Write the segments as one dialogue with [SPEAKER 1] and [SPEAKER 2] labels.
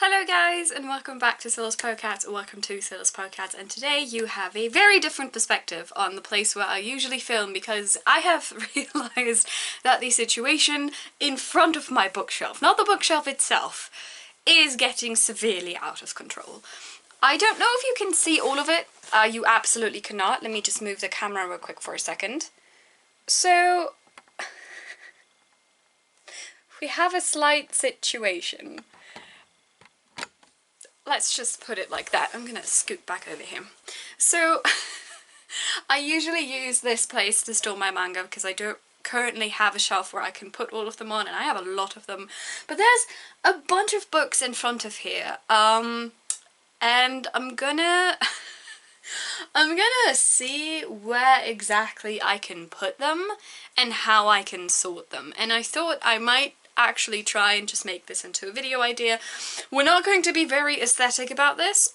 [SPEAKER 1] Hello guys and welcome back to Sylla's Poecats, or welcome to Sylla's Poecats, and today you have a very different perspective on the place where I usually film because I have realised that the situation in front of my bookshelf, not the bookshelf itself, is getting severely out of control. I don't know if you can see all of it, you absolutely cannot. Let me just move the camera real quick for a second. So, we have a slight situation. Let's just put it like that. I'm gonna scoot back over here. So, I usually use this place to store my manga because I don't currently have a shelf where I can put all of them on, and I have a lot of them. But there's a bunch of books in front of here, and I'm gonna see where exactly I can put them and how I can sort them. And I thought I might actually try and just make this into a video idea. We're not going to be very aesthetic about this.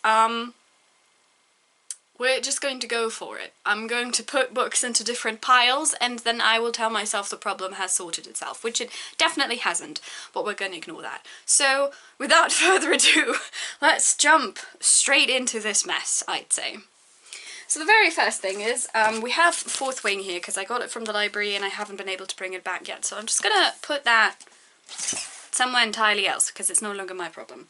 [SPEAKER 1] We're just going to go for it. I'm going to put books into different piles and then I will tell myself the problem has sorted itself, which it definitely hasn't, but we're going to ignore that. So without further ado, let's jump straight into this mess, I'd say. So the very first thing is, we have Fourth Wing here because I got it from the library and I haven't been able to bring it back yet, so I'm just gonna put that somewhere entirely else because it's no longer my problem.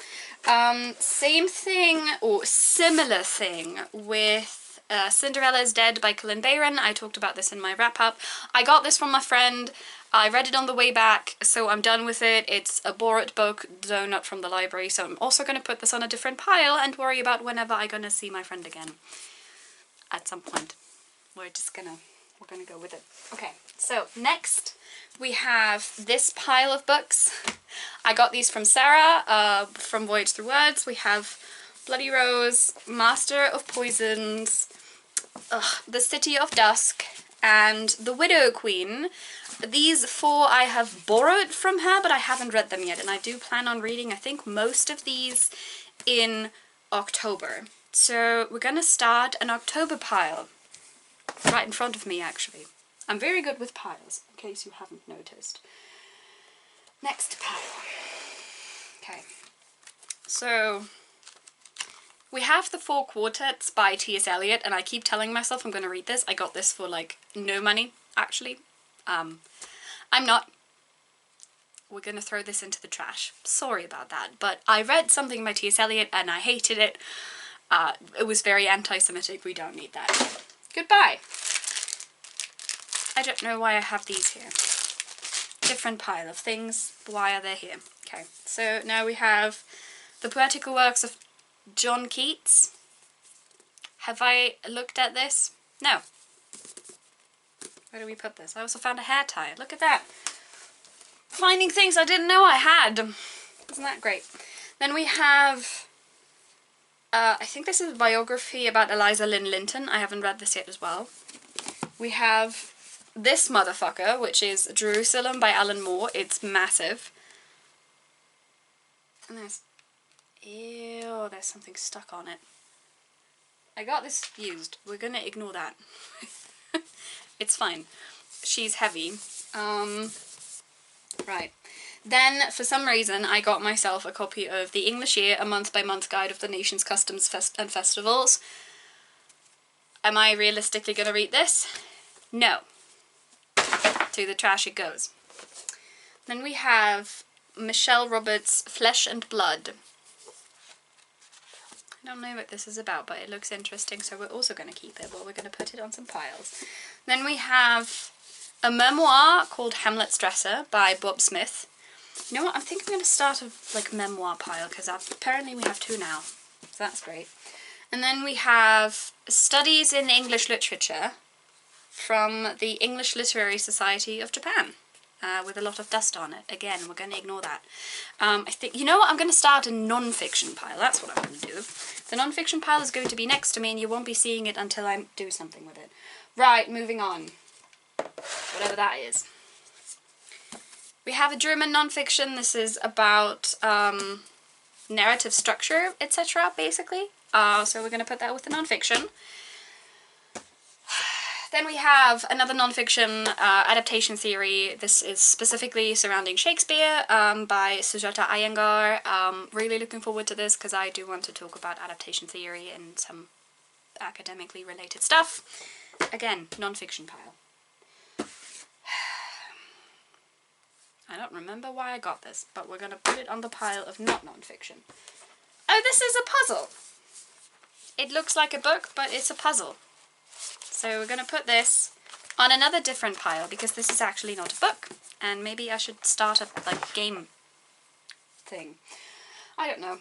[SPEAKER 1] Same thing, or similar thing, with Cinderella's Dead by Colin Bayron. I talked about this in my wrap-up. I got this from my friend. I read it on the way back, so I'm done with it. It's a borrowed book, though not from the library, so I'm also going to put this on a different pile and worry about whenever I'm going to see my friend again. At some point. We're gonna go with it. Okay, so next we have this pile of books. I got these from Sarah, from Voyage Through Words. We have Bloody Rose, Master of Poisons, The City of Dusk, and The Widow Queen. These four I have borrowed from her, but I haven't read them yet, and I do plan on reading, I think, most of these in October. So we're gonna start an October pile, right in front of me actually. I'm very good with piles, in case you haven't noticed. Next pile. Okay, so we have the Four Quartets by T.S. Eliot, and I keep telling myself I'm gonna read this. I got this for like no money, actually. I'm not. We're gonna throw this into the trash. Sorry about that, but I read something by T.S. Eliot and I hated it. It was very anti-Semitic. We don't need that. Goodbye. I don't know why I have these here. Different pile of things. Why are they here? Okay, so now we have the poetical works of John Keats. Have I looked at this? No. Where do we put this? I also found a hair tie. Look at that. Finding things I didn't know I had. Isn't that great? Then we have... I think this is a biography about Eliza Lynn Linton. I haven't read this yet as well. We have this motherfucker, which is Jerusalem by Alan Moore. It's massive. And there's... Ew, there's something stuck on it. I got this used. We're gonna ignore that. It's fine. She's heavy. Right. Then, for some reason, I got myself a copy of The English Year, a month-by-month guide of the nation's customs and festivals. Am I realistically going to read this? No. To the trash it goes. Then we have Michelle Roberts' Flesh and Blood. I don't know what this is about, but it looks interesting, so we're also going to keep it, but we're going to put it on some piles. Then we have a memoir called Hamlet's Dresser by Bob Smith. You know what, I think I'm going to start a memoir pile, because apparently we have two now, so that's great. And then we have Studies in English Literature from the English Literary Society of Japan, with a lot of dust on it. Again, we're going to ignore that. I think, you know what, I'm going to start a non-fiction pile, that's what I'm going to do. The non-fiction pile is going to be next to me, and you won't be seeing it until I do something with it. Right, moving on. Whatever that is. We have a German non-fiction. This is about narrative structure, etc., basically. So we're going to put that with the non-fiction. Then we have another non-fiction adaptation theory. This is specifically surrounding Shakespeare by Sujata Iyengar. Really looking forward to this because I do want to talk about adaptation theory and some academically related stuff. Again, non-fiction pile. I don't remember why I got this, but we're going to put it on the pile of not non-fiction. Oh, this is a puzzle! It looks like a book, but it's a puzzle. So we're going to put this on another different pile, because this is actually not a book. And maybe I should start a like game thing. I don't know.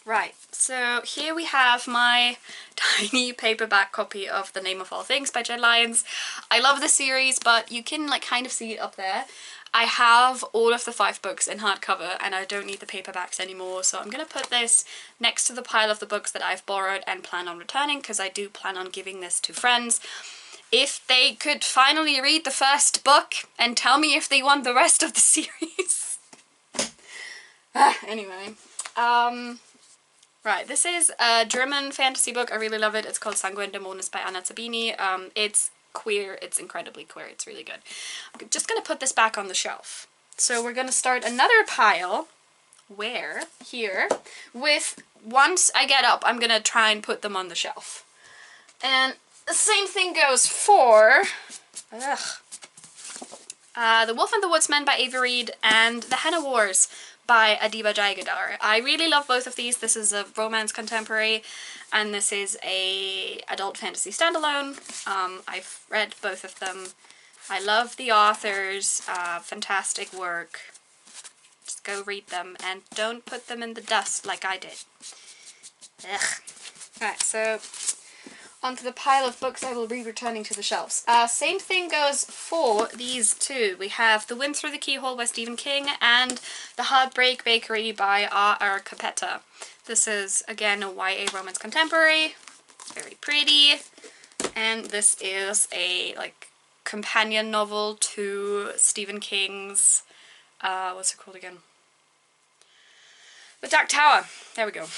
[SPEAKER 1] Right, so here we have my tiny paperback copy of The Name of All Things by Jed Lyons. I love the series, but you can like kind of see it up there. I have all of the 5 books in hardcover and I don't need the paperbacks anymore, so I'm going to put this next to the pile of the books that I've borrowed and plan on returning, because I do plan on giving this to friends. If they could finally read the first book and tell me if they want the rest of the series. Anyway, right, this is a German fantasy book. I really love it. It's called Sangue und Dämones by Anna Zabini. It's queer. It's incredibly queer. It's really good. I'm just going to put this back on the shelf. So we're going to start another pile. Where? Here. With, once I get up, I'm going to try and put them on the shelf. And the same thing goes for... The Wolf and the Woodsman by Ava Reid and The Henna Wars by Adiba Jaigirdar. I really love both of these. This is a romance contemporary and this is a adult fantasy standalone. I've read both of them. I love the authors. Fantastic work. Just go read them and don't put them in the dust like I did. Ugh. Right, so onto the pile of books I will be returning to the shelves. Same thing goes for these two. We have The Wind Through the Keyhole by Stephen King and The Heartbreak Bakery by R.R. Capetta. This is, again, a YA romance contemporary. Very pretty. And this is a, like, companion novel to Stephen King's, what's it called again? The Dark Tower. There we go.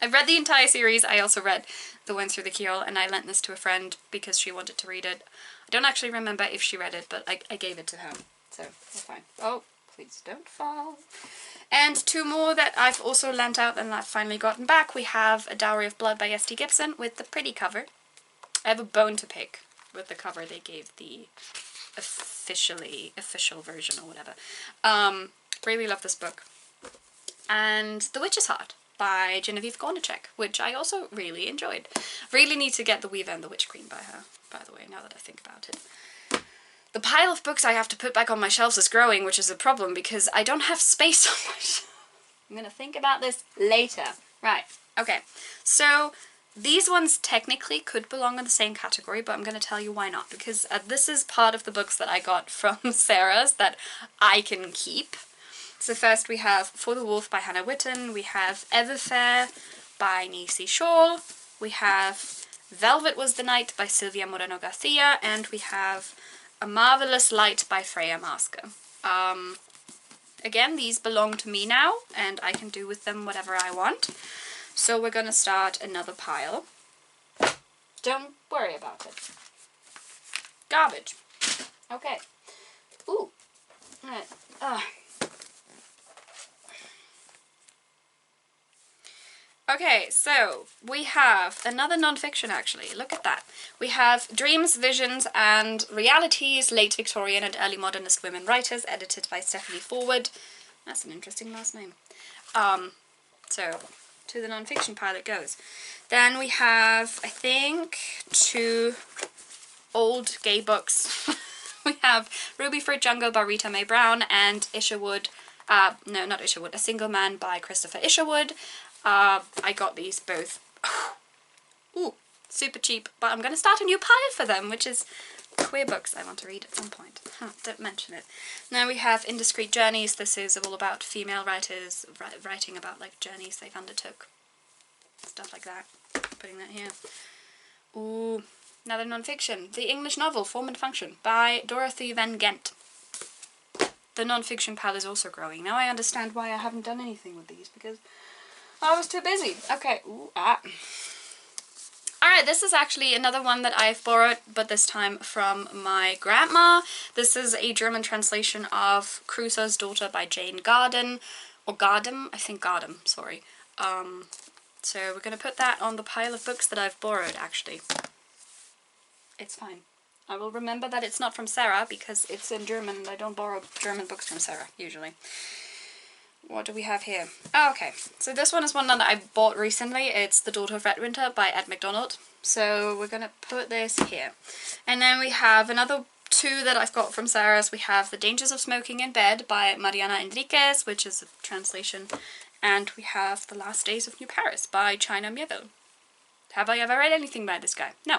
[SPEAKER 1] I've read the entire series. I also read The Wind Through the Keyhole, and I lent this to a friend because she wanted to read it. I don't actually remember if she read it, but I gave it to her, so it's fine. Oh, please don't fall. And 2 more that I've also lent out and I've finally gotten back. We have A Dowry of Blood by S.T. Gibson with the pretty cover. I have a bone to pick with the cover they gave the official version or whatever. Really love this book. And The Witch's Heart by Genevieve Gornichek, which I also really enjoyed. Really need to get The Weaver and the Witch Queen by her, by the way, now that I think about it. The pile of books I have to put back on my shelves is growing, which is a problem because I don't have space on my shelf. I'm gonna think about this later. Right, okay. So these ones technically could belong in the same category, but I'm gonna tell you why not, because this is part of the books that I got from Sarah's that I can keep. So first we have For the Wolf by Hannah Witten, we have Everfair by Nisi Shawl, we have Velvet Was the Night by Silvia Moreno Garcia, and we have A Marvelous Light by Freya Masker. Again, these belong to me now, and I can do with them whatever I want. So we're gonna start another pile. Don't worry about it. Garbage. Okay. Ooh. Alright. Okay, so we have another non-fiction actually. Look at that. We have Dreams, Visions and Realities, Late Victorian and Early Modernist Women Writers, edited by Stephanie Forward. That's an interesting last name. So, to the non-fiction pile it goes. Then we have, I think, 2 old gay books. We have Ruby Fruit Jungle by Rita Mae Brown and Isherwood, no, not Isherwood, A Single Man by Christopher Isherwood. I got these both. Ooh, super cheap, but I'm going to start a new pile for them, which is queer books I want to read at some point. Don't mention it. Now we have Indiscreet Journeys. This is all about female writers writing about like journeys they've undertook. Stuff like that. Putting that here. Ooh, another non-fiction. The English novel Form and Function by Dorothy Van Gent. The non-fiction pile is also growing. Now I understand why I haven't done anything with these, because I was too busy. Okay. Ooh, Alright, this is actually another one that I've borrowed, but this time from my grandma. This is a German translation of Crusoe's Daughter by Jane Garden. Or Gardem? I think Gardem, sorry. So we're going to put that on the pile of books that I've borrowed, actually. It's fine. I will remember that it's not from Sarah, because it's in German, and I don't borrow German books from Sarah, usually. What do we have here? Oh, okay. So this one is one that I bought recently. It's The Daughter of Redwinter by Ed MacDonald. So we're going to put this here. And then we have another two that I've got from Sarah's. We have The Dangers of Smoking in Bed by Mariana Enriquez, which is a translation. And we have The Last Days of New Paris by China Miéville. Have I ever read anything by this guy? No.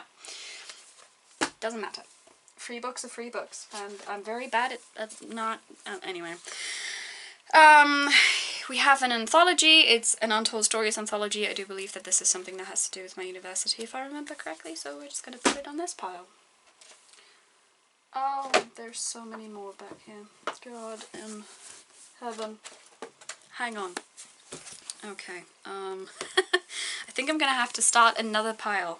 [SPEAKER 1] Doesn't matter. Free books are free books. And I'm very bad at not... anyway. We have an anthology. It's an Untold Stories anthology. I do believe that this is something that has to do with my university, if I remember correctly, so we're just going to put it on this pile. Oh, there's so many more back here. God in heaven. Hang on. Okay, I think I'm going to have to start another pile.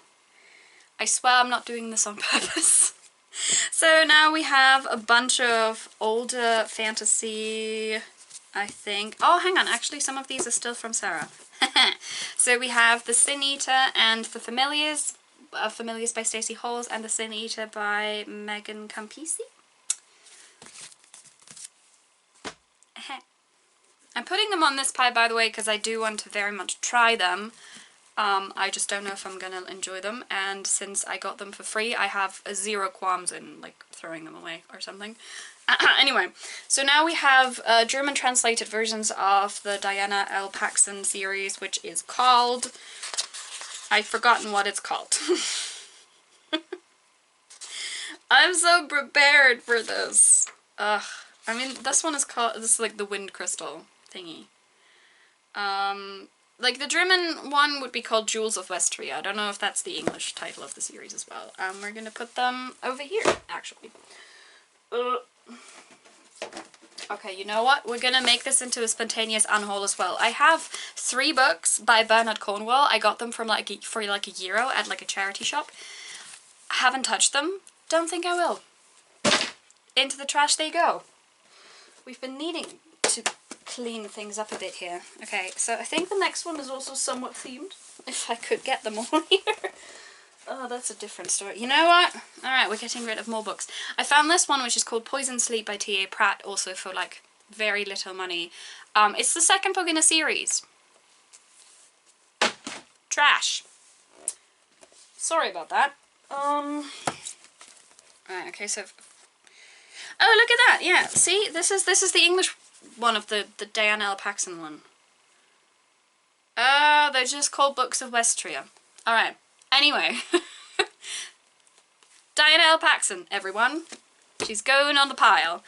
[SPEAKER 1] I swear I'm not doing this on purpose. So now we have a bunch of older fantasy... I think. Oh, hang on. Actually, some of these are still from Sarah. So we have The Sin Eater and The Familiars. Familiars by Stacey Halls and The Sin Eater by Megan Campisi. I'm putting them on this pile, by the way, because I do want to very much try them. I just don't know if I'm going to enjoy them. And since I got them for free, I have zero qualms in, like, throwing them away or something. Anyway, so now we have German translated versions of the Diana L. Paxson series, which is called... I've forgotten what it's called. I'm so prepared for this. Ugh. I mean, this one is called... This is like the Wind Crystal thingy. Like, the German one would be called Jewels of Westria. I don't know if that's the English title of the series as well. We're gonna put them over here, actually. Okay, you know what? We're gonna make this into a spontaneous unhaul as well. I have 3 books by Bernard Cornwell. I got them from for like €1 at like a charity shop. I haven't touched them. Don't think I will. Into the trash they go. We've been needing to clean things up a bit here. Okay, so I think the next one is also somewhat themed. If I could get them all here. Oh, that's a different story. You know what? Alright, we're getting rid of more books. I found this one, which is called Poison Sleep by T.A. Pratt, also for, like, very little money. It's the second book in a series. Trash. Sorry about that. Right, okay, so... Oh, look at that! Yeah, see? This is the English one of the Diana L. Paxson one. They're just called Books of Westria. Alright. Anyway, Diana L. Paxson, everyone. She's going on the pile.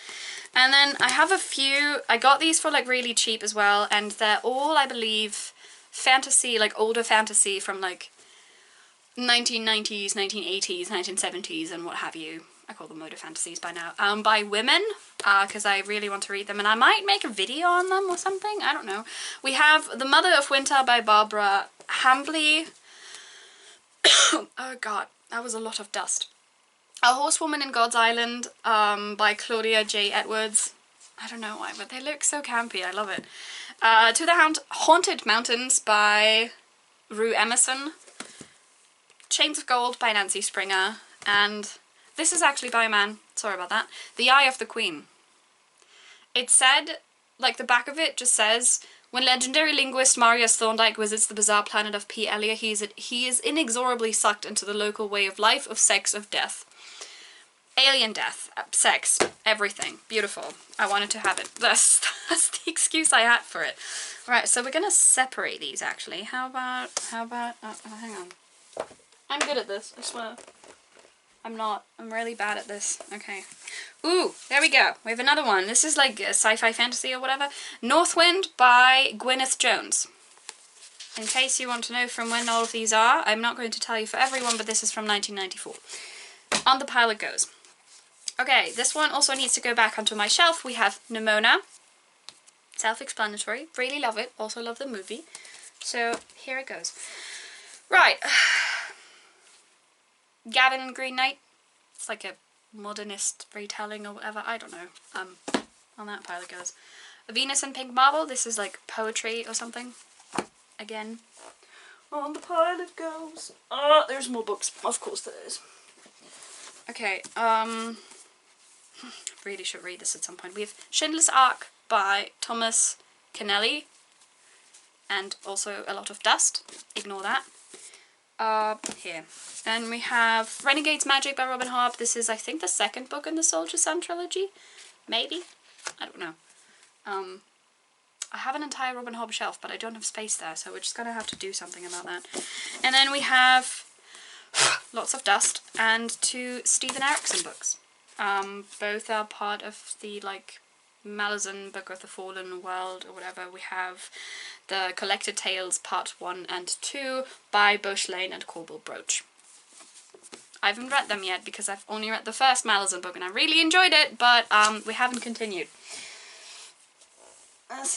[SPEAKER 1] And then I have a few, I got these for like really cheap as well, and they're all, I believe, fantasy, like older fantasy from like 1990s, 1980s, 1970s, and what have you. I call them older fantasies by now. By women, because I really want to read them, and I might make a video on them or something, I don't know. We have The Mother of Winter by Barbara Hambly. Oh god, that was a lot of dust. A Horsewoman in God's Island by Claudia J. Edwards. I don't know why, but they look so campy. I love it. To the Haunted Mountains by Rue Emerson. Chains of Gold by Nancy Springer. And this is actually by a man. Sorry about that. The Eye of the Queen. It said, like the back of it just says... When legendary linguist Marius Thorndike visits the bizarre planet of P. Elia, he is inexorably sucked into the local way of life, of sex, of death. Alien death, sex, everything. Beautiful. I wanted to have it. That's the excuse I had for it. Right, so we're gonna separate these actually. How about, hang on. I'm good at this, I swear. I'm not. I'm really bad at this. Okay. Ooh, there we go. We have another one. This is like a sci-fi fantasy or whatever. Northwind by Gwyneth Jones. In case you want to know from when all of these are, I'm not going to tell you for everyone, but this is from 1994. On the pile it goes. Okay, this one also needs to go back onto my shelf. We have Nimona. Self-explanatory. Really love it. Also love the movie. So, here it goes. Right. Gavin and Green Knight. It's like a modernist retelling or whatever. I don't know. On that pile it goes. Venus and Pink Marble. This is like poetry or something. Again. On the pile it goes. Oh, there's more books. Of course there is. Okay, really should read this at some point. We have Schindler's Ark by Thomas Keneally. And also a lot of dust. Ignore that. Here. And we have Renegade's Magic by Robin Harp. This is, I think, the second book in the Soldier Sun trilogy. Maybe? I don't know. I have an entire Robin Hobb shelf, but I don't have space there, so we're just gonna have to do something about that. And then we have lots of dust and 2 Stephen Erickson books. Both are part of the, like, Malazan Book of the Fallen World or whatever. We have the Collected Tales Part 1 and 2 by Bush Lane and Corbel Broach. I haven't read them yet because I've only read the first Malazan book and I really enjoyed it, but we haven't continued. That's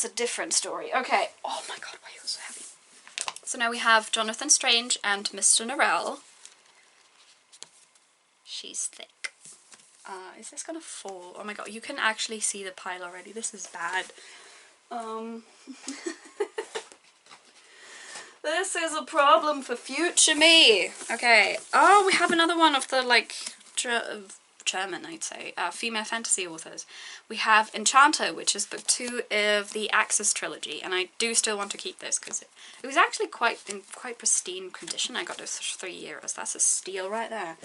[SPEAKER 1] a different story. Okay. Oh my god, why are you so heavy? So now we have Jonathan Strange and Mr. Norrell. She's thick. Is this gonna fall? Oh my god, you can actually see the pile already. This is bad. This is a problem for future me. Okay. Oh, we have another one of the, like, German, I'd say, female fantasy authors. We have Enchanter, which is book 2 of the Axis trilogy, and I do still want to keep this because it was actually in quite pristine condition. I got this for 3 years. That's a steal right there.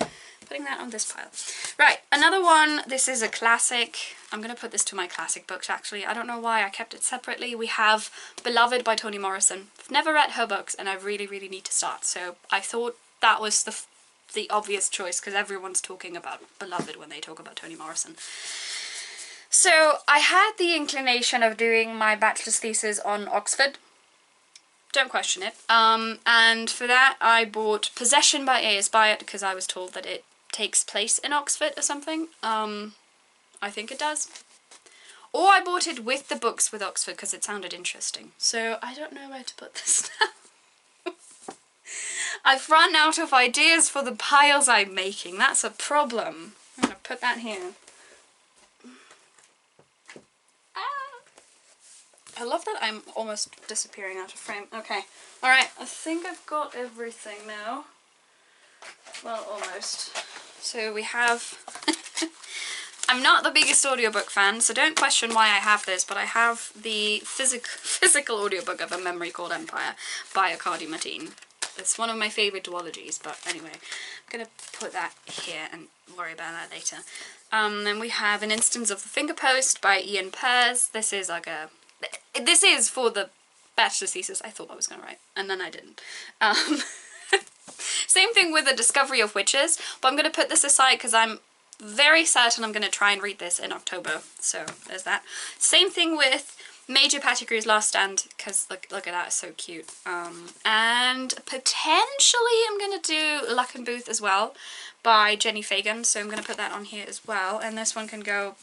[SPEAKER 1] Putting that on this pile. Right, another one. This is a classic. I'm gonna put this to my classic books, actually. I don't know why I kept it separately. We have Beloved by Toni Morrison. I've never read her books, and I really, really need to start, so I thought that was the obvious choice because everyone's talking about Beloved when they talk about Toni Morrison. So I had the inclination of doing my bachelor's thesis on Oxford. Don't question it. And for that I bought Possession by A.S. Byatt because I was told that it takes place in Oxford or something. I think it does. Or I bought it with the books with Oxford because it sounded interesting. So I don't know where to put this now. I've run out of ideas for the piles I'm making. That's a problem. I'm gonna put that here. I love that I'm almost disappearing out of frame. Okay. Alright, I think I've got everything now. Well, almost. So we have... I'm not the biggest audiobook fan, so don't question why I have this, but I have the physical audiobook of A Memory Called Empire by Arkady Matin. It's one of my favourite duologies, but anyway, I'm going to put that here and worry about that later. Then we have An Instance of the Finger Post by Ian Pears. This is like a... This is for the bachelor's thesis I thought I was going to write, and then I didn't. Same thing with The Discovery of Witches, but I'm going to put this aside because I'm very certain I'm going to try and read this in October, so there's that. Same thing with Major Pettigrew's Last Stand, because look at that, it's so cute. And potentially I'm going to do Luck and Booth as well by Jenny Fagan, so I'm going to put that on here as well, and this one can go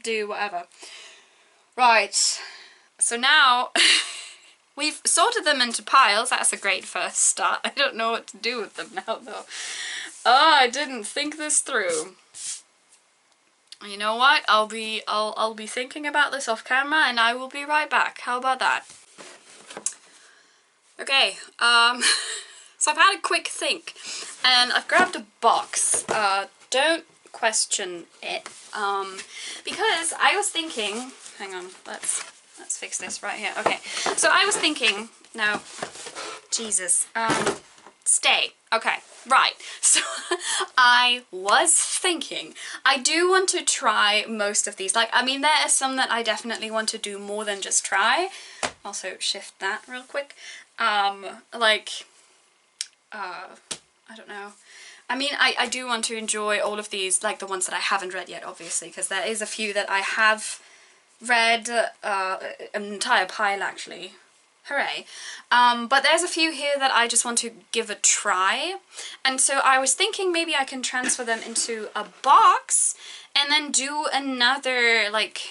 [SPEAKER 1] do whatever. Right, so now we've sorted them into piles. That's a great first start. I don't know what to do with them now though. Oh, I didn't think this through. You know what? I'll be thinking about this off camera and I will be right back. How about that? Okay, so I've had a quick think and I've grabbed a box. Don't question it. Because I was thinking, hang on, let's fix this right here. Okay, so I was thinking, no, Jesus, stay. Okay, right, so I was thinking, I do want to try most of these. Like, I mean, there are some that I definitely want to do more than just try. Also, shift that real quick. I don't know. I mean, I do want to enjoy all of these, like the ones that I haven't read yet, obviously, because there is a few that I have read, an entire pile actually. Hooray. But there's a few here that I just want to give a try. And so I was thinking maybe I can transfer them into a box and then do another, like,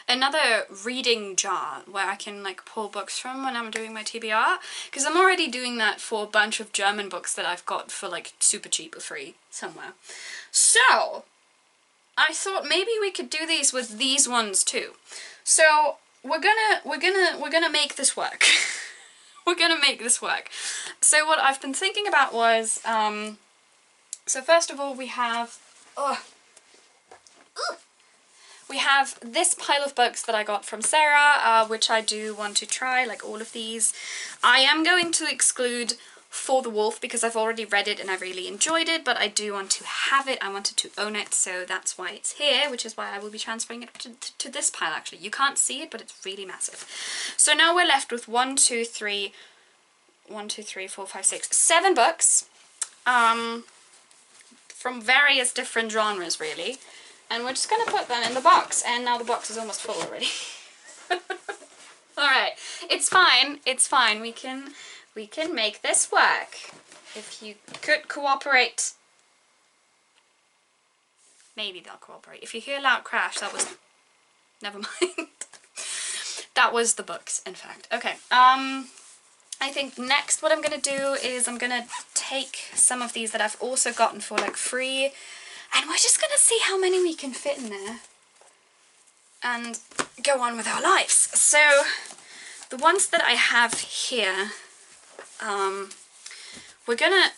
[SPEAKER 1] another reading jar where I can like pull books from when I'm doing my TBR, because I'm already doing that for a bunch of German books that I've got for like super cheap or free somewhere. So I thought maybe we could do these with these ones too. So we're gonna make this work. We're gonna make this work. So what I've been thinking about was, so first of all we have, we have this pile of books that I got from Sarah, which I do want to try, like all of these. I am going to exclude For the Wolf because I've already read it and I really enjoyed it, but I do want to have it, I wanted to own it, so that's why it's here, which is why I will be transferring it to this pile actually. You can't see it, but it's really massive. So now we're left with 1, 2, 3, 4, 5, 6, 7 books, from various different genres really. And we're just going to put them in the box, and now the box is almost full already. Alright, it's fine, it's fine, we can make this work. If you could cooperate. Maybe they'll cooperate. If you hear a loud crash, that was... never mind. That was the books, in fact. Okay, I think next what I'm going to do is I'm going to take some of these that I've also gotten for like free, and we're just going to see how many we can fit in there and go on with our lives. So the ones that I have here, we're gonna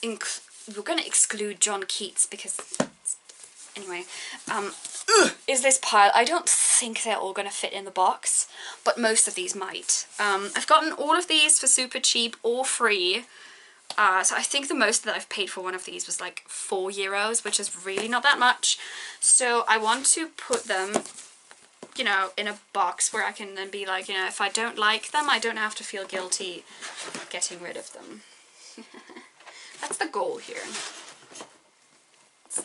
[SPEAKER 1] exclude John Keats because, anyway, is this pile. I don't think they're all gonna fit in the box, but most of these might. I've gotten all of these for super cheap or free. So I think the most that I've paid for one of these was like €4, which is really not that much. So I want to put them, you know, in a box where I can then be like, you know, if I don't like them, I don't have to feel guilty getting rid of them. That's the goal here. So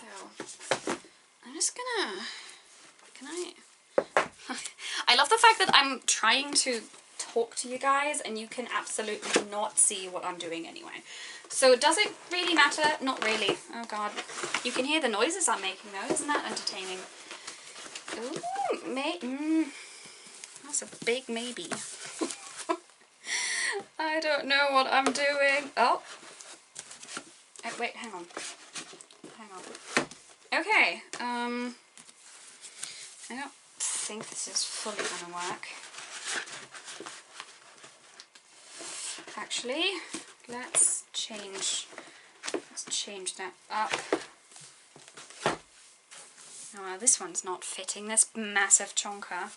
[SPEAKER 1] I'm just gonna, can I love the fact that I'm trying to talk to you guys and you can absolutely not see what I'm doing anyway. So does it really matter? Not really. Oh god. You can hear the noises I'm making though. Isn't that entertaining? Ooh, that's a big maybe. I don't know what I'm doing. Oh. Wait, hang on. Hang on. Okay, I don't think this is fully gonna work. Actually, let's change that up. Oh, this one's not fitting, this massive chonker.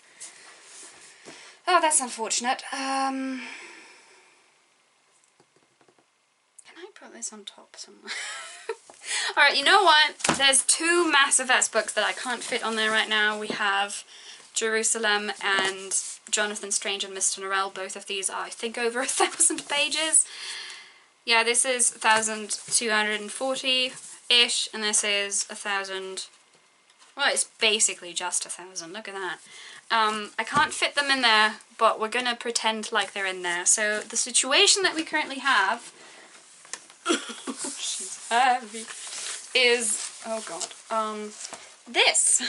[SPEAKER 1] Oh, that's unfortunate. Can I put this on top somewhere? Alright, you know what? There's two massive S books that I can't fit on there right now. We have Jerusalem and Jonathan Strange and Mr. Norrell. Both of these are, I think, over 1,000 pages. Yeah, this is 1,240-ish, and this is 1,000... Well, it's basically just 1,000. Look at that. I can't fit them in there, but we're gonna pretend like they're in there. So the situation that we currently have... she's heavy... is... oh god. This!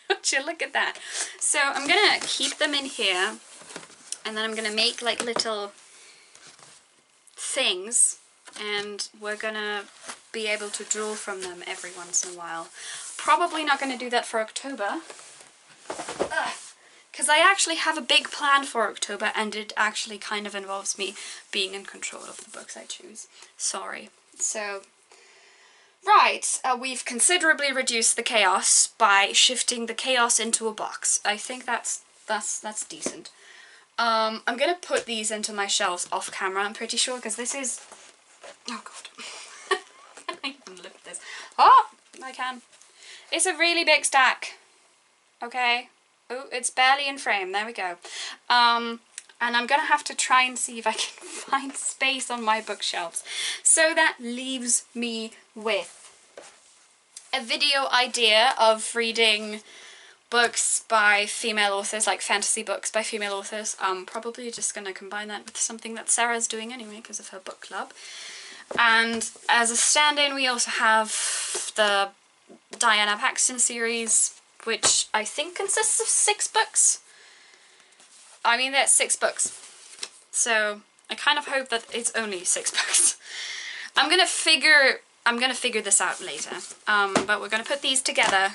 [SPEAKER 1] Would you look at that? So I'm gonna keep them in here, and then I'm gonna make like little things, and we're gonna be able to draw from them every once in a while. Probably not gonna do that for October, because I actually have a big plan for October, and it actually kind of involves me being in control of the books I choose. Sorry. So... right, we've considerably reduced the chaos by shifting the chaos into a box. I think that's decent. I'm gonna put these into my shelves off camera, I'm pretty sure, because this is... oh god. Can I even look at this? Oh, I can. It's a really big stack. Okay. Oh, it's barely in frame. There we go. And I'm gonna have to try and see if I can find space on my bookshelves. So that leaves me with a video idea of reading books by female authors, like fantasy books by female authors. Probably just gonna combine that with something that Sarah's doing anyway because of her book club. And as a stand-in we also have the Diana Paxton series, which I think consists of 6 books. I mean, that's 6 books. So I kind of hope that it's only 6 books. I'm gonna figure this out later. But we're gonna put these together.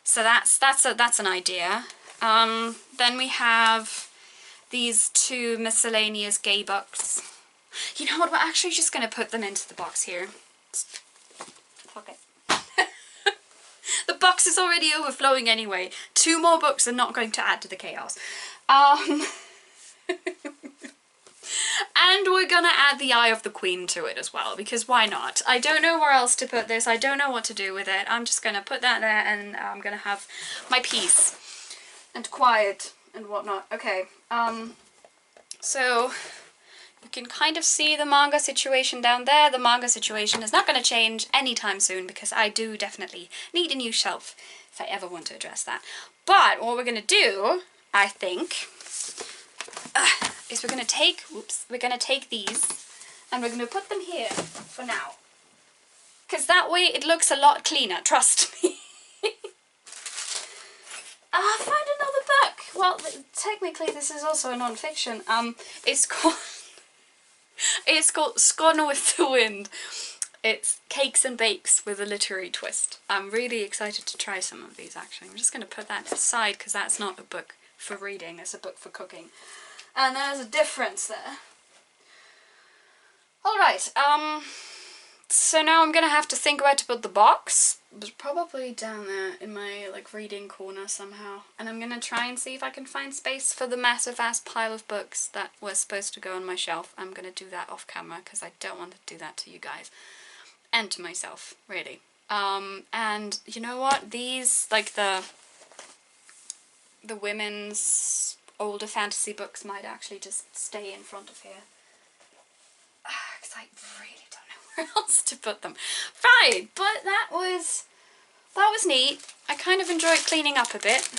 [SPEAKER 1] So that's an idea. Then we have these 2 miscellaneous gay books. You know what? We're actually just gonna put them into the box here. Okay. The box is already overflowing anyway. 2 more books are not going to add to the chaos. And we're gonna add the Eye of the Queen to it as well, because why not? I don't know where else to put this. I don't know what to do with it. I'm just gonna put that there, and I'm gonna have my peace and quiet and whatnot. Okay, so you can kind of see the manga situation down there. The manga situation is not going to change anytime soon, because I do definitely need a new shelf if I ever want to address that. But what we're going to do, I think, is we're going to take these and we're going to put them here for now. Because that way it looks a lot cleaner, trust me. I found another book. Well, technically this is also a non-fiction. It's called Scone with the Wind. It's cakes and bakes with a literary twist. I'm really excited to try some of these, actually. I'm just going to put that aside because that's not a book for reading, it's a book for cooking. And there's a difference there. Alright, so now I'm going to have to think where to put the box. It's probably down there in my reading corner somehow. And I'm going to try and see if I can find space for the massive ass pile of books that were supposed to go on my shelf. I'm going to do that off camera because I don't want to do that to you guys. And to myself, really. And you know what? These, the women's older fantasy books might actually just stay in front of here. Because I really don't know where else to put them. Right, but that was neat. I kind of enjoyed cleaning up a bit.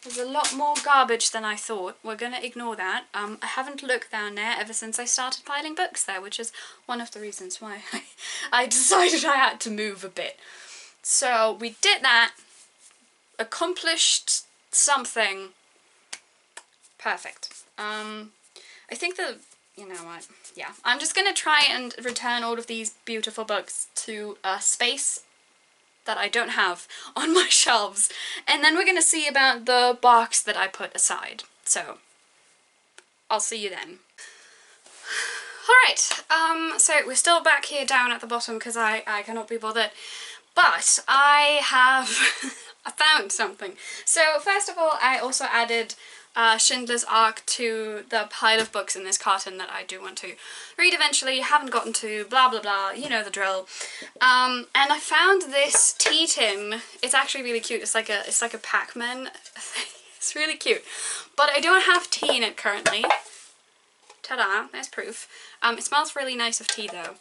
[SPEAKER 1] There's a lot more garbage than I thought. We're gonna ignore that. I haven't looked down there ever since I started piling books there, which is one of the reasons why I decided I had to move a bit. So we did that, accomplished something. Perfect. I think you know what, yeah. I'm just gonna try and return all of these beautiful books to a space that I don't have on my shelves, and then we're gonna see about the box that I put aside. So I'll see you then. Alright, so we're still back here down at the bottom because I cannot be bothered, but I have I found something. So first of all, I also added Schindler's Ark to the pile of books in this carton that I do want to read eventually, haven't gotten to, blah blah blah, you know the drill. And I found this tea tin. It's actually really cute. It's like a Pac-Man. It's really cute. But I don't have tea in it currently. Ta-da, there's proof. It smells really nice of tea though.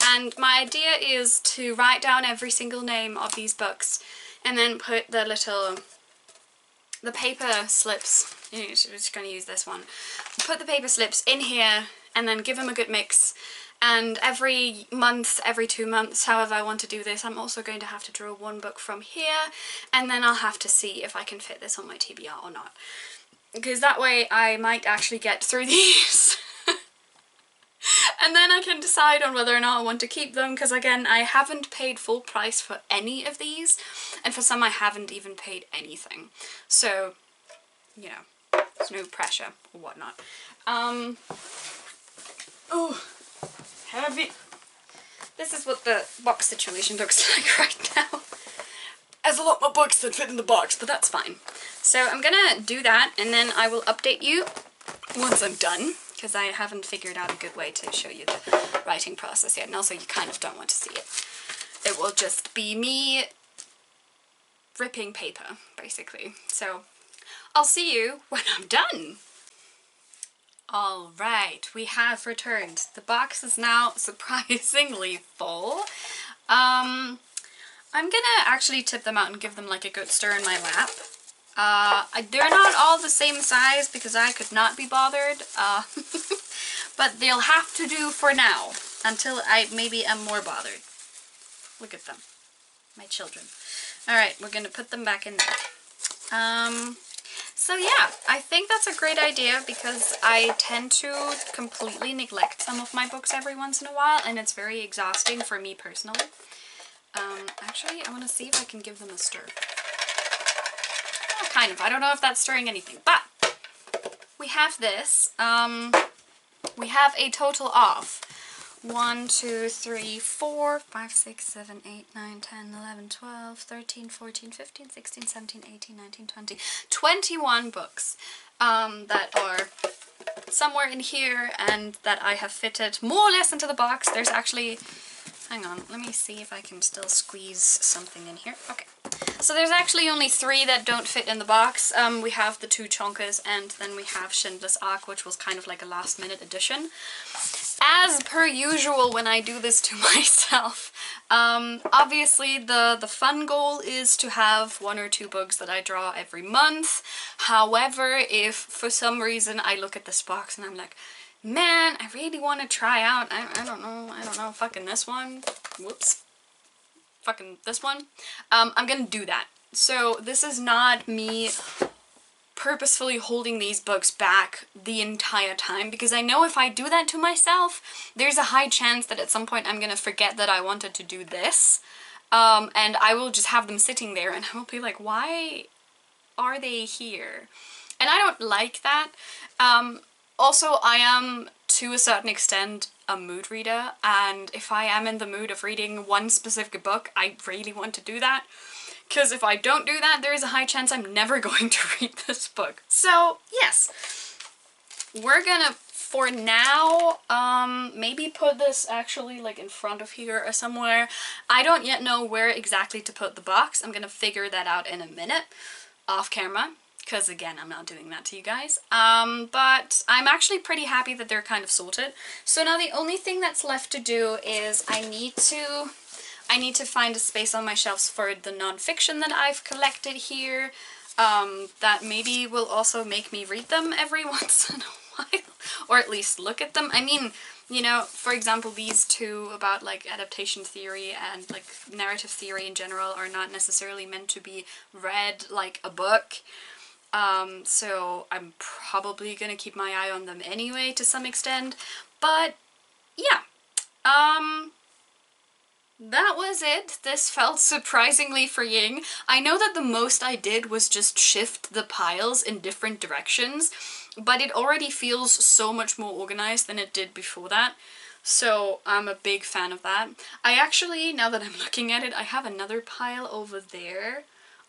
[SPEAKER 1] And my idea is to write down every single name of these books and then put the paper slips, we're just going to use this one, put the paper slips in here and then give them a good mix, and every month, every 2 months, however I want to do this, I'm also going to have to draw one book from here, and then I'll have to see if I can fit this on my TBR or not, because that way I might actually get through these. And then I can decide on whether or not I want to keep them, because again, I haven't paid full price for any of these, and for some I haven't even paid anything. So, you know, there's no pressure or whatnot. Oh, heavy. This is what the box situation looks like right now. There's a lot more books that fit in the box, but that's fine. So I'm gonna do that, and then I will update you once I'm done, because I haven't figured out a good way to show you the writing process yet, and also you kind of don't want to see it. It will just be me ripping paper, basically. So I'll see you when I'm done. Alright, we have returned. The box is now surprisingly full. I'm gonna actually tip them out and give them like a good stir in my lap. They're not all the same size because I could not be bothered, but they'll have to do for now until I maybe am more bothered. Look at them, my children. Alright, we're gonna put them back in there. So yeah, I think that's a great idea because I tend to completely neglect some of my books every once in a while, and it's very exhausting for me personally. Actually, I want to see if I can give them a stir. Oh, kind of. I don't know if that's stirring anything, but we have this. We have a total of 1, 2, 3, 4, 5, 6, 7, 8, 9, 10, 11, 12, 13, 14, 15, 16, 17, 18, 19, 20, 21 books that are somewhere in here and that I have fitted more or less into the box. There's actually, hang on, let me see if I can still squeeze something in here. Okay. So there's actually only 3 that don't fit in the box. We have the 2 Chonkas, and then we have Schindler's Ark, which was kind of like a last minute addition. As per usual when I do this to myself, obviously the fun goal is to have 1 or 2 books that I draw every month. However, if for some reason I look at this box and I'm like, man, I really want to try out, I don't know, fucking this one, whoops, fucking this one, I'm gonna do that. So this is not me purposefully holding these books back the entire time, because I know if I do that to myself, there's a high chance that at some point I'm gonna forget that I wanted to do this, and I will just have them sitting there and I will be like, why are they here? And I don't like that. Also, I am, to a certain extent, a mood reader, and if I am in the mood of reading one specific book, I really want to do that. Because if I don't do that, there is a high chance I'm never going to read this book. So, yes. We're gonna, for now, maybe put this actually like in front of here or somewhere. I don't yet know where exactly to put the box. I'm gonna figure that out in a minute, off camera. Because again, I'm not doing that to you guys. But I'm actually pretty happy that they're kind of sorted. So now the only thing that's left to do is I need to find a space on my shelves for the non-fiction that I've collected here. That maybe will also make me read them every once in a while. Or at least look at them. I mean, you know, for example, these 2 about like adaptation theory and like narrative theory in general are not necessarily meant to be read like a book. So I'm probably gonna keep my eye on them anyway to some extent, but yeah, that was it. This felt surprisingly freeing. I know that the most I did was just shift the piles in different directions, but it already feels so much more organized than it did before that. So I'm a big fan of that. I actually, now that I'm looking at it, I have another pile over there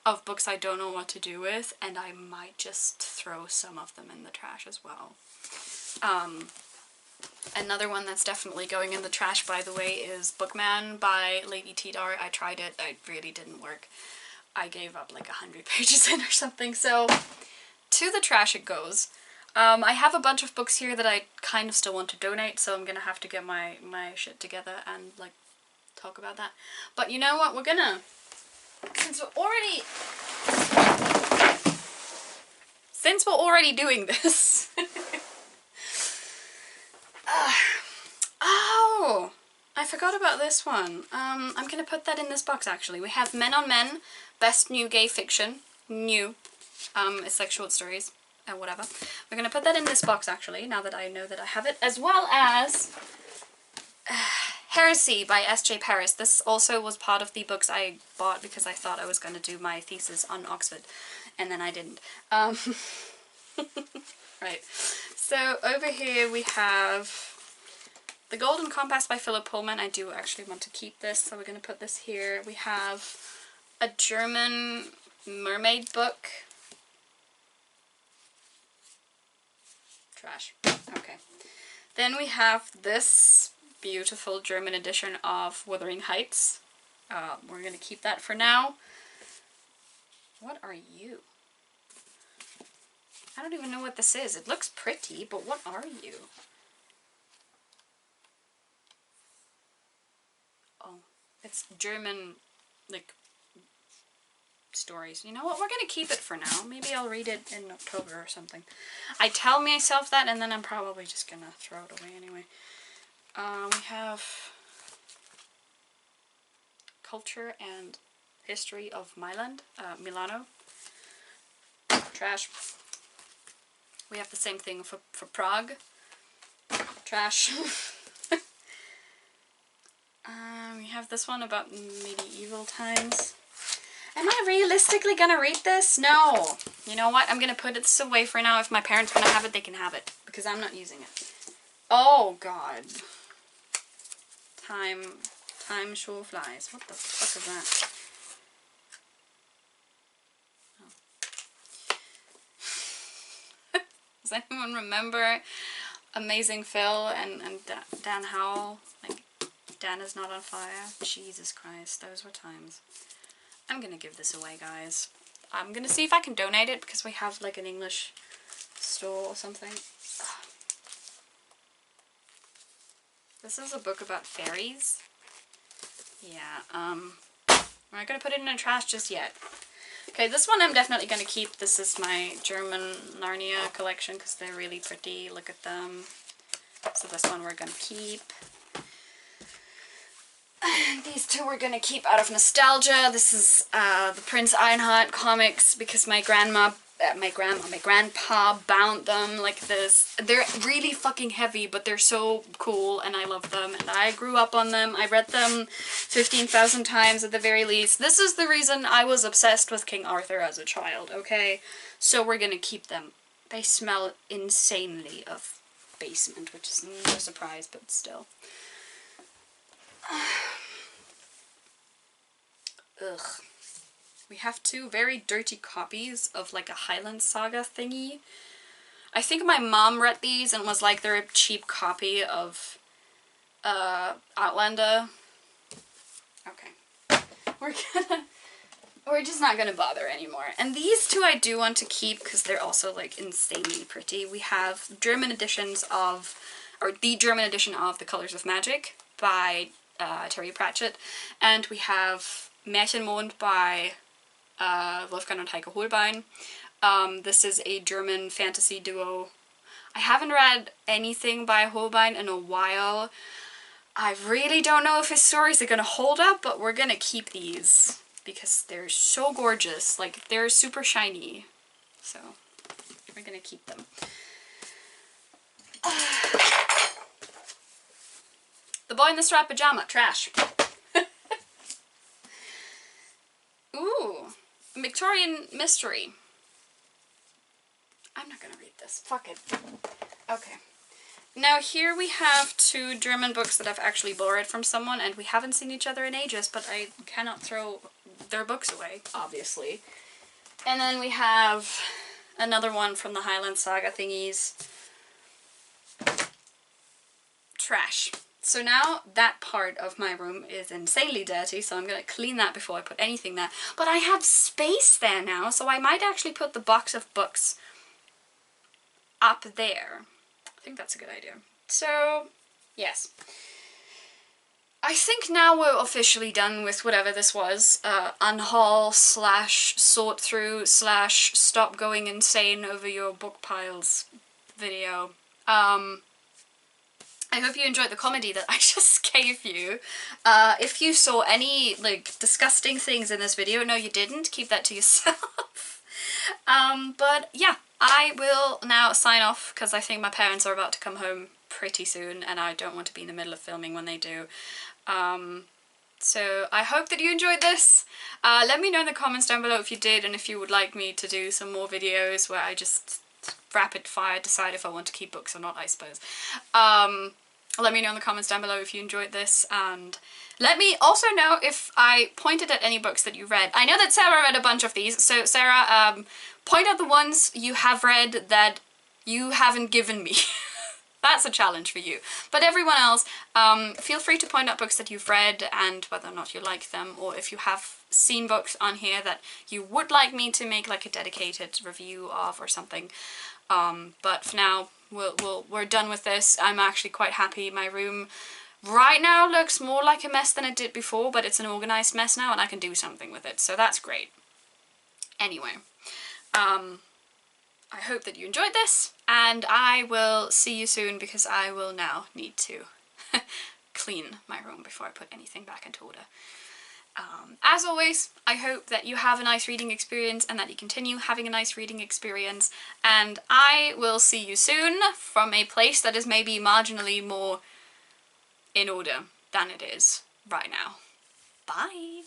[SPEAKER 1] of books I don't know what to do with, and I might just throw some of them in the trash as well. Another one that's definitely going in the trash, by the way, is Bookman by Lady Tidar. I tried it, it really didn't work. I gave up like 100 pages in or something, so to the trash it goes. I have a bunch of books here that I kind of still want to donate, so I'm gonna have to get my shit together and like talk about that. But you know what, we're gonna, since we're already doing this. Oh, I forgot about this one. I'm gonna put that in this box actually. We have Men on Men, Best New Gay Fiction. New. It's like short stories and whatever. We're gonna put that in this box actually, now that I know that I have it, as well as Heresy by S.J. Paris. This also was part of the books I bought because I thought I was going to do my thesis on Oxford, and then I didn't. Right. So over here we have The Golden Compass by Philip Pullman. I do actually want to keep this, so we're going to put this here. We have a German mermaid book. Trash. Okay. Then we have this beautiful German edition of Wuthering Heights. We're going to keep that for now. What are you? I don't even know what this is. It looks pretty, but what are you? Oh, it's German, like, stories. You know what? We're going to keep it for now. Maybe I'll read it in October or something. I tell myself that, and then I'm probably just going to throw it away anyway. We have Culture and History of Milano. Trash. We have the same thing for Prague. Trash. We have this one about medieval times. Am I realistically gonna read this? No. You know what? I'm gonna put this away for now. If my parents wanna have it, they can have it. Because I'm not using it. Oh god. Time sure flies. What the fuck is that? Oh. Does anyone remember Amazing Phil and Dan Howell? Like, Dan is not on fire. Jesus Christ, those were times. I'm gonna give this away, guys. I'm gonna see if I can donate it because we have like an English store or something. This is a book about fairies. Yeah, I'm not gonna put it in the trash just yet. Okay, this one I'm definitely gonna keep. This is my German Narnia collection because they're really pretty. Look at them. So this one we're gonna keep. These two we're gonna keep out of nostalgia. This is the Prince Ironheart comics because my grandpa bound them like this. They're really fucking heavy, but they're so cool and I love them and I grew up on them. I read them 15,000 times at the very least. This is the reason I was obsessed with King Arthur as a child, okay? So we're gonna keep them. They smell insanely of basement, which is no surprise, but still. Ugh. We have two very dirty copies of like a Highland Saga thingy. I think my mom read these and was like, they're a cheap copy of Outlander. Okay. We're just not gonna bother anymore. And these two I do want to keep because they're also like insanely pretty. We have German editions of, or the German edition of The Colors of Magic by Terry Pratchett, and we have Märchenmond by Wolfgang und Heike Holbein. This is a German fantasy duo. I haven't read anything by Holbein in a while. I really don't know if his stories are gonna hold up, but we're gonna keep these because they're so gorgeous. Like, they're super shiny. So, we're gonna keep them. The Boy in the Striped Pajama. Trash. Ooh. Victorian Mystery. I'm not gonna read this. Fuck it. Okay. Now here we have two German books that I've actually borrowed from someone, and we haven't seen each other in ages, but I cannot throw their books away, obviously. And then we have another one from the Highland Saga thingies. Trash. So now that part of my room is insanely dirty, so I'm going to clean that before I put anything there. But I have space there now, so I might actually put the box of books up there. I think that's a good idea. So, yes. I think now we're officially done with whatever this was. Unhaul / sort through / stop going insane over your book piles video. I hope you enjoyed the comedy that I just gave you. If you saw any, like, disgusting things in this video, no you didn't, keep that to yourself. But yeah, I will now sign off because I think my parents are about to come home pretty soon and I don't want to be in the middle of filming when they do. So I hope that you enjoyed this. Let me know in the comments down below if you did and if you would like me to do some more videos where I just rapid fire decide if I want to keep books or not, I suppose. Let me know in the comments down below if you enjoyed this, and let me also know if I pointed at any books that you read. I know that Sarah read a bunch of these, so Sarah, point out the ones you have read that you haven't given me. That's a challenge for you. But everyone else, feel free to point out books that you've read and whether or not you like them, or if you have seen books on here that you would like me to make like a dedicated review of or something. But for now, we're done with this. I'm actually quite happy. My room right now looks more like a mess than it did before, but it's an organized mess now and I can do something with it, so that's great. Anyway, I hope that you enjoyed this, and I will see you soon because I will now need to clean my room before I put anything back into order. As always, I hope that you have a nice reading experience and that you continue having a nice reading experience, and I will see you soon from a place that is maybe marginally more in order than it is right now. Bye!